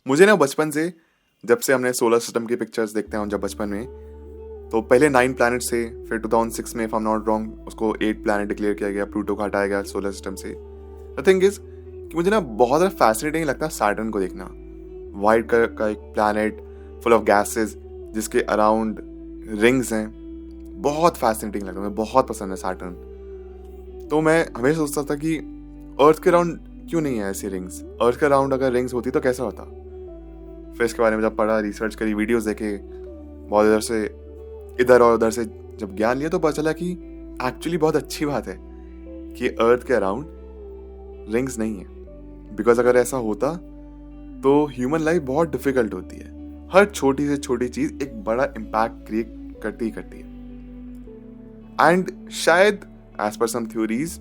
मुझे ना बचपन से, जब से हमने सोलर सिस्टम की पिक्चर्स देखते हैं जब बचपन में, तो पहले 9 प्लैनेट्स थे, फिर 2006 में if I am not wrong उसको 8 प्लैनेट डिक्लेयर किया गया, प्लूटो को हटाया गया सोलर सिस्टम से। द थिंग इज कि मुझे ना बहुत ज़्यादा फैसिनेटिंग लगता है सैटर्न को देखना। वाइट कलर का एक प्लैनेट फुल ऑफ गैसेस जिसके अराउंड रिंग्स हैं, बहुत फैसिनेटिंग लगता है, मुझे बहुत पसंद है सैटर्न। तो मैं हमेशा सोचता था कि अर्थ के अराउंड क्यों नहीं है ऐसी रिंग्स, अर्थ के अराउंड अगर रिंग्स होती तो कैसा होता। फिर इसके बारे में जब पढ़ा, रिसर्च करी, वीडियोस देखे, बहुत इधर और उधर से जब ज्ञान लिया तो पता चला कि एक्चुअली बहुत अच्छी बात है कि अर्थ के अराउंड रिंग्स नहीं है। बिकॉज अगर ऐसा होता तो ह्यूमन लाइफ बहुत डिफिकल्ट होती है। हर छोटी से छोटी चीज एक बड़ा इम्पैक्ट क्रिएट करती ही करती है। एंड शायद एज पर सम थ्योरीज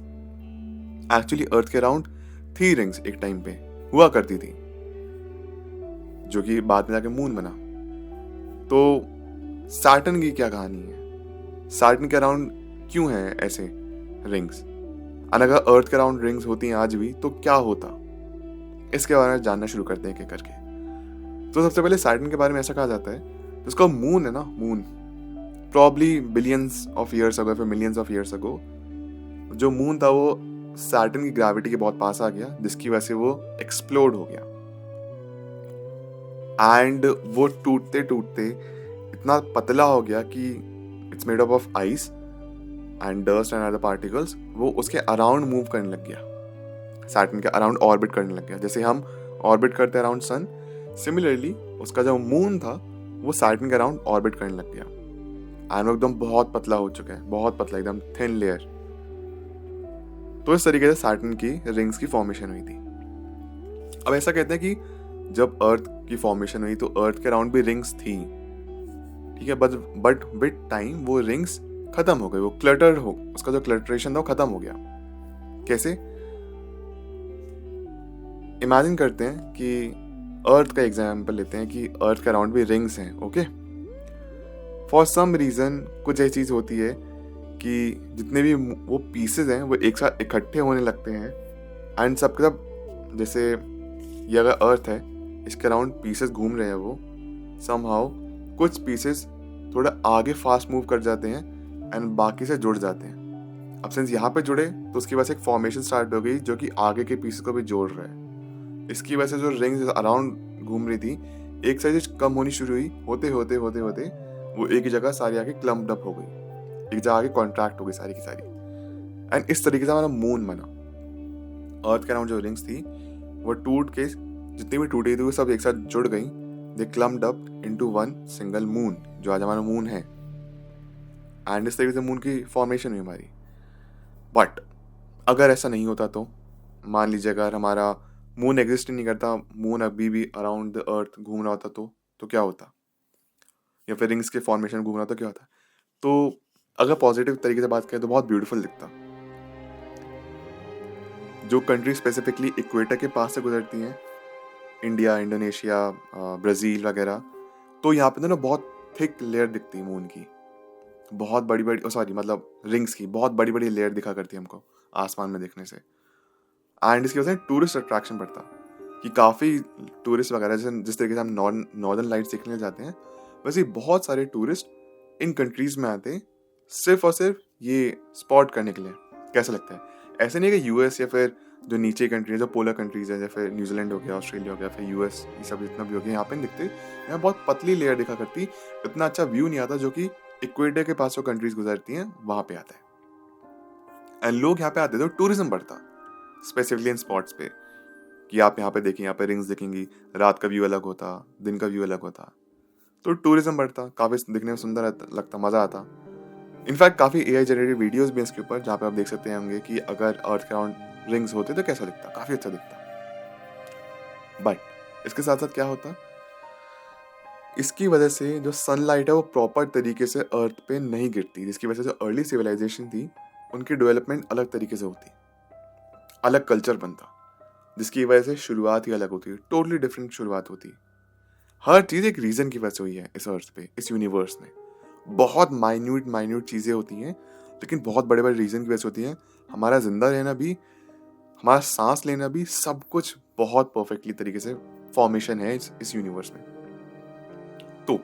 एक्चुअली अर्थ के अराउंड थी रिंग्स, एक टाइम पे हुआ करती थी, जो कि बाद में जाके मून बना। तो सैटर्न की क्या कहानी है, सैटर्न के अराउंड क्यों है ऐसे रिंग्स, और अगर अर्थ के अराउंड रिंग्स होती हैं आज भी तो क्या होता, इसके बारे में जानना शुरू करते हैं एक एक करके। तो सबसे पहले सैटर्न के बारे में ऐसा कहा जाता है, तो उसका मून है ना, moon probably billions of years ago, फिर मिलियंस ऑफ ईयर्स अगो, जो मून था वो सैटर्न की ग्रेविटी के बहुत पास आ गया, जिसकी वजह से वो एक्सप्लोड हो गया। एंड वो टूटते टूटते इतना पतला हो गया कि it's made up of ice and dust and other particles, वो उसके अराउंड मूव करने लग गया, सैटर्न के अराउंड ऑर्बिट करने लग गया। जैसे हम ऑर्बिट करते हैं अराउंड सन, सिमिलरली उसका जो मून था वो सैटर्न के अराउंड ऑर्बिट करने लग गया। एंड वो एकदम बहुत पतला हो चुका है, बहुत पतला, एकदम थिन लेयर। तो इस तरीके से सैटर्न की रिंग्स की फॉर्मेशन हुई थी। अब ऐसा कहते हैं कि जब अर्थ की फॉर्मेशन हुई तो अर्थ के अराउंड भी रिंग्स थी, ठीक है, बट विद टाइम वो रिंग्स खत्म हो गई, वो क्लटर हो, उसका जो क्लटरेशन था वो खत्म हो गया। कैसे? इमेजिन करते हैं कि अर्थ का एग्जाम्पल लेते हैं कि अर्थ के अराउंड भी रिंग्स हैं, ओके। फॉर सम रीजन कुछ ऐसी चीज होती है कि जितने भी वो पीसेज हैं वो एक साथ इकट्ठे होने लगते हैं, एंड सबके सब, जैसे ये अगर अर्थ है, इसके अराउंड पीसेस घूम रहे हैं, वो समहाउ कुछ पीसेस थोड़ा आगे फास्ट मूव कर जाते हैं एंड बाकी से जुड़ जाते हैं। अब सिंस यहाँ पे जुड़े तो उसकी वजह से एक फॉर्मेशन स्टार्ट हो गई जो कि आगे के पीसेस को भी जोड़ रहा है। इसकी वजह से जो रिंग्स अराउंड घूम रही थी, एक साइज कम होनी शुरू हुई, होते होते होते होते वो एक ही जगह सारी आके क्लम्प्ड अप हो गई, एक जगह आके कॉन्ट्रैक्ट हो गई सारी की सारी। एंड इस तरीके से हमारा मून बना। अर्थ के अराउंड जो रिंग्स थी वो टूट के, जितनी भी टूटी थी वो सब एक साथ जुड़ गई, they clumped up into one single moon, जो आज हमारा मून है। एंड इस तरीके से मून की फॉर्मेशन हुई हमारी। बट अगर ऐसा नहीं होता तो मान लीजिए अगर हमारा मून एग्जिस्ट ही नहीं करता, मून अभी भी अराउंड द अर्थ घूम रहा होता तो क्या होता, या फिर रिंग्स के फॉर्मेशन घूम रहा तो क्या होता। तो अगर पॉजिटिव तरीके से बात करें तो बहुत ब्यूटीफुल दिखता। जो कंट्री स्पेसिफिकली इक्वेटर के पास से गुजरती हैं, इंडिया, इंडोनेशिया, ब्राज़ील वगैरह, तो यहाँ पे ना बहुत थिक लेयर दिखती है मून की, बहुत बड़ी बड़ी, सॉरी मतलब रिंग्स की बहुत बड़ी बड़ी लेयर दिखा करती है हमको आसमान में देखने से। एंड इसकी वजह से टूरिस्ट अट्रैक्शन बढ़ता कि काफ़ी टूरिस्ट वगैरह, जैसे जिस तरीके से हम नॉर्दर्न लाइट्स देखने जाते हैं, वैसे बहुत सारे टूरिस्ट इन कंट्रीज में आते सिर्फ और सिर्फ ये स्पॉट करने के लिए। कैसा लगता है? ऐसे नहीं कि यूएस या फिर जो नीचे कंट्री है, जो पोलर कंट्रीज है, जैसे न्यूजीलैंड हो गया, ऑस्ट्रेलिया हो गया, फिर यूएस, ये सब जितना भी हो गया यहाँ पे नहीं दिखते। यहाँ बहुत पतली लेयर दिखा करती, इतना अच्छा व्यू नहीं आता जो कि इक्वेटर के पास जो कंट्रीज गुजरती हैं वहाँ पे आता है। एंड लोग यहाँ पे आते तो टूरिज्म बढ़ता, स्पेसिफिकली इन स्पॉट्स पे, कि आप यहाँ पे देखें, यहाँ पे रिंग्स दिखेंगी, रात का व्यू अलग होता, दिन का व्यू अलग होता, तो टूरिज्म बढ़ता, काफ़ी दिखने में सुंदर लगता, मज़ा आता। इनफैक्ट काफ़ी एआई जनरेटेड वीडियोस भी इसके ऊपर, जहाँ पे आप देख सकते होंगे कि अगर अर्थ के अराउंड रिंग्स होते तो कैसा दिखता, काफ़ी अच्छा दिखता। बट इसके साथ साथ क्या होता, इसकी वजह से जो सनलाइट है वो प्रॉपर तरीके से अर्थ पे नहीं गिरती, जिसकी वजह से जो अर्ली सिविलाइजेशन थी उनकी डेवलपमेंट अलग तरीके से होती, अलग कल्चर बनता, जिसकी वजह से शुरुआत ही अलग होती है, टोटली डिफरेंट शुरुआत होती। हर चीज़ एक रीज़न की वजह से हुई है इस अर्थ पे, इस यूनिवर्स में। बहुत माइन्यूट चीज़ें होती हैं, लेकिन बहुत बड़े बड़े रीज़न की वजह से होती हैं। हमारा जिंदा रहना भी, हमारा सांस लेना भी, सब कुछ बहुत परफेक्टली तरीके से फॉर्मेशन है इस यूनिवर्स में। तो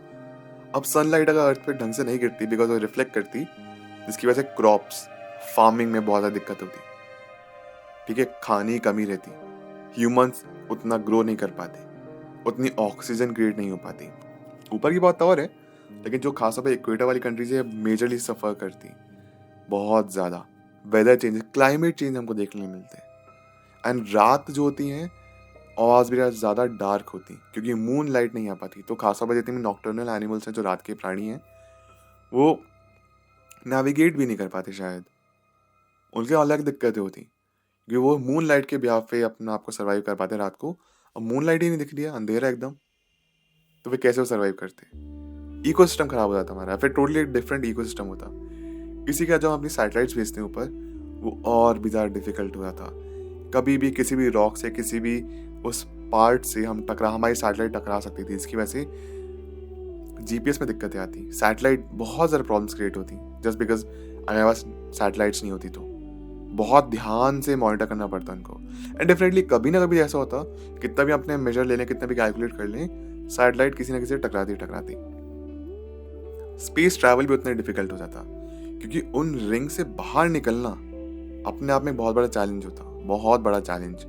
अब सनलाइट अगर अर्थ पे ढंग से नहीं गिरती बिकॉज वो रिफ्लेक्ट करती, जिसकी वजह से क्रॉप्स फार्मिंग में बहुत ज़्यादा दिक्कत होती, ठीक है, खाने की कमी रहती, ह्यूमंस उतना ग्रो नहीं कर पाते, उतनी ऑक्सीजन क्रिएट नहीं हो पाती। ऊपर की बात और है, लेकिन जो खासतौर पर इक्वेटर वाली कंट्रीज है मेजरली सफ़र करती बहुत ज़्यादा। वेदर चेंज, क्लाइमेट चेंज हमको देखने को मिलते हैं। एंड रात जो होती हैं आवाज़ भी ज़्यादा डार्क होती क्योंकि मून लाइट नहीं आ पाती। तो खासतौर पर जितने भी नॉक्टर्नल एनिमल्स हैं, जो रात के प्राणी हैं, वो नेविगेट भी नहीं कर पाते शायद, उनके अलग दिक्कतें होती क्योंकि वो मून लाइट के ब्याह पे अपना आपको सर्वाइव कर पाते रात को। अब मून लाइट ही नहीं दिख रही है, अंधेरा एकदम, तो वे कैसे वो सर्वाइव करते? इकोसिस्टम खराब हो जाता हमारा, फिर टोटली एक डिफरेंट इकोसिस्टम होता। इसी का जब हम अपनी सैटेलाइट्स भेजते हैं ऊपर, वो और भी ज़्यादा डिफिकल्ट हो जाता। कभी भी किसी भी रॉक से, किसी भी उस पार्ट से हमारी सैटेलाइट टकरा सकती थी, इसकी वजह से जीपीएस में दिक्कतें आती, सैटेलाइट बहुत ज़्यादा प्रॉब्लम्स क्रिएट होती जस्ट बिकॉज हमारे पास सैटेलाइट्स नहीं होती। तो बहुत ध्यान से मॉनिटर करना पड़ता उनको। एंड डेफिनेटली कभी ना कभी ऐसा होता, कितना भी अपने मेजर ले लें, कितना भी कैलकुलेट कर लें, सैटेलाइट किसी ना किसी से टकराती। स्पेस ट्रैवल भी उतना डिफिकल्ट हो जाता क्योंकि उन रिंग से बाहर निकलना अपने आप में बहुत बड़ा चैलेंज होता, बहुत बड़ा चैलेंज।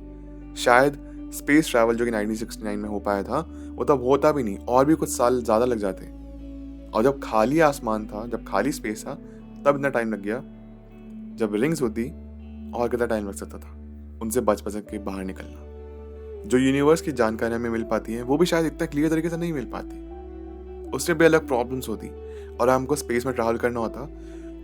शायद स्पेस ट्रैवल जो कि 1969 में हो पाया था, वो तब होता भी नहीं, और भी कुछ साल ज़्यादा लग जाते। और जब खाली आसमान था, जब खाली स्पेस था, तब इतना टाइम लग गया। जब रिंग्स होती और कितना टाइम लग सकता था उनसे बच के बाहर निकलना। जो यूनिवर्स की जानकारी हमें मिल पाती है वो भी शायद इतना क्लियर तरीके से नहीं मिल पाती, उससे भी अलग प्रॉब्लम्स होती। और हमको स्पेस में ट्रैवल करना होता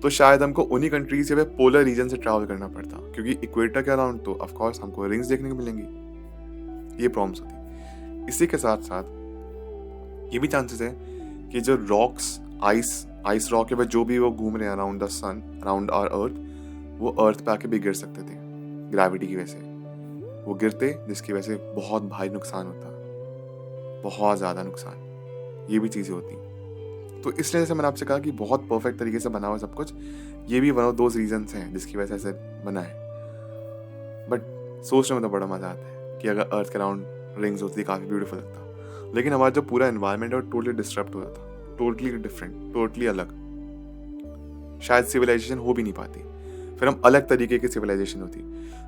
तो शायद हमको उन्हीं कंट्रीज या पोलर रीजन से ट्रैवल करना पड़ता, क्योंकि इक्वेटर के अराउंड तो ऑफ कोर्स हमको रिंग्स देखने को मिलेंगी। ये प्रॉब्लम्स होती। इसी के साथ साथ ये भी चांसेस है कि जो रॉक्स, आइस रॉक या जो भी वो घूम रहे हैं around the sun, around our earth, वो अर्थ पे आके भी गिर सकते थे ग्रेविटी की वजह से। वो गिरते, जिसकी वजह से बहुत भारी नुकसान होता, बहुत ज़्यादा नुकसान। ये भी चीज़ें होती। तो इसलिए जैसे मैंने आपसे कहा कि बहुत परफेक्ट तरीके से बना हुआ सब कुछ, ये भी वन ऑफ दोज रीजंस हैं जिसकी वजह से ऐसे बना है। बट सोचने में तो बड़ा मज़ा आता है कि अगर अर्थ के अराउंड रिंग्स होती, काफ़ी ब्यूटीफुल लगता, लेकिन हमारा जो पूरा एनवायरनमेंट है वो टोटली डिस्टर्ब हो जाता, टोटली डिफरेंट, टोटली अलग। शायद सिविलाइजेशन हो भी नहीं पाती, फिर हम अलग तरीके की सिविलाइजेशन होती,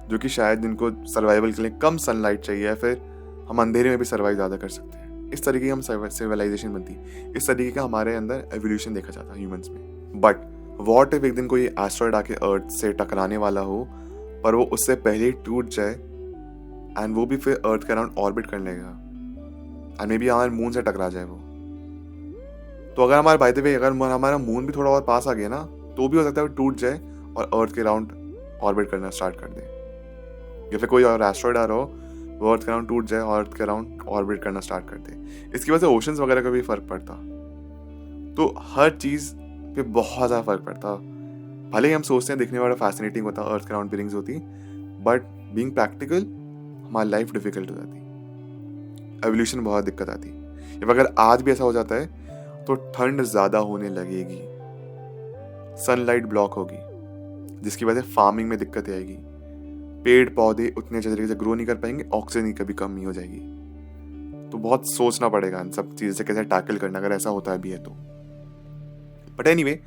जो कि शायद जिनको सर्वाइवल के लिए कम सनलाइट चाहिए, या फिर हम अंधेरे में भी सर्वाइव ज़्यादा कर सकते हैं। इस तरीके की हम सिविलाइजेशन बनती, इस तरीके का हमारे अंदर एवोल्यूशन देखा जाता है ह्यूमंस में। बट व्हाट इफ एक दिन कोई एस्ट्रॉयड आके अर्थ से टकराने वाला हो, पर वो उससे पहले ही टूट जाए, एंड वो भी फिर अर्थ के अराउंड ऑर्बिट करने लगेगा, एंड मे बी हमारे मून से टकरा जाए वो। तो अगर हमारे बाय द वे अगर हमारा मून भी थोड़ा और पास आ गया ना, तो भी हो सकता है वो टूट जाए और अर्थ के अराउंड ऑर्बिट करना स्टार्ट कर दे, या फिर कोई और एस्ट्रॉयड आ रहा हो, वो अर्थ के अराउंड टूट जाए और अर्थ के अराउंड ऑर्बिट करना स्टार्ट कर दे। इसकी वजह से ओशंस वगैरह का भी फर्क पड़ता। तो हर चीज़ पे बहुत ज़्यादा फर्क पड़ता। भले ही हम सोचते हैं दिखने वाला फैसिनेटिंग होता, अर्थ के अराउंड भी रिंग्स होती, बट बीइंग प्रैक्टिकल हमारी लाइफ डिफिकल्ट हो जाती, एवोल्यूशन में बहुत दिक्कत आती। या अगर आज भी ऐसा हो जाता है तो ठंड ज़्यादा होने लगेगी, सनलाइट ब्लॉक होगी, जिसकी वजह से फार्मिंग में दिक्कत आएगी, पेड़ पौधे उतने अच्छे तरीके से ग्रो नहीं कर पाएंगे, ऑक्सीजन की कभी कमी हो जाएगी। तो बहुत सोचना पड़ेगा इन सब चीज़ों से कैसे टैकल करना, अगर ऐसा होता है भी है तो। बट एनीवे,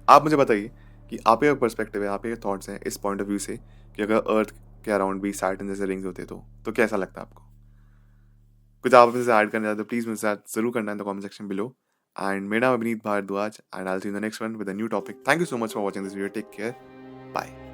आप मुझे बताइए कि आपके क्या पर्सपेक्टिव है, आपके क्या थॉट्स हैं इस पॉइंट ऑफ व्यू से कि अगर अर्थ के अराउंड भी सैटर्न जैसे रिंग्स होते तो कैसा लगता है आपको? कुछ आप अपने से ऐड करना चाहते हो, प्लीज़ मुझे साथ जरूर करना in the comment section below. And मेरा नाम Abhineet Bhardwaj, and I will see you in the next one with a new topic. Thank you so much for watching this video. Take care, bye.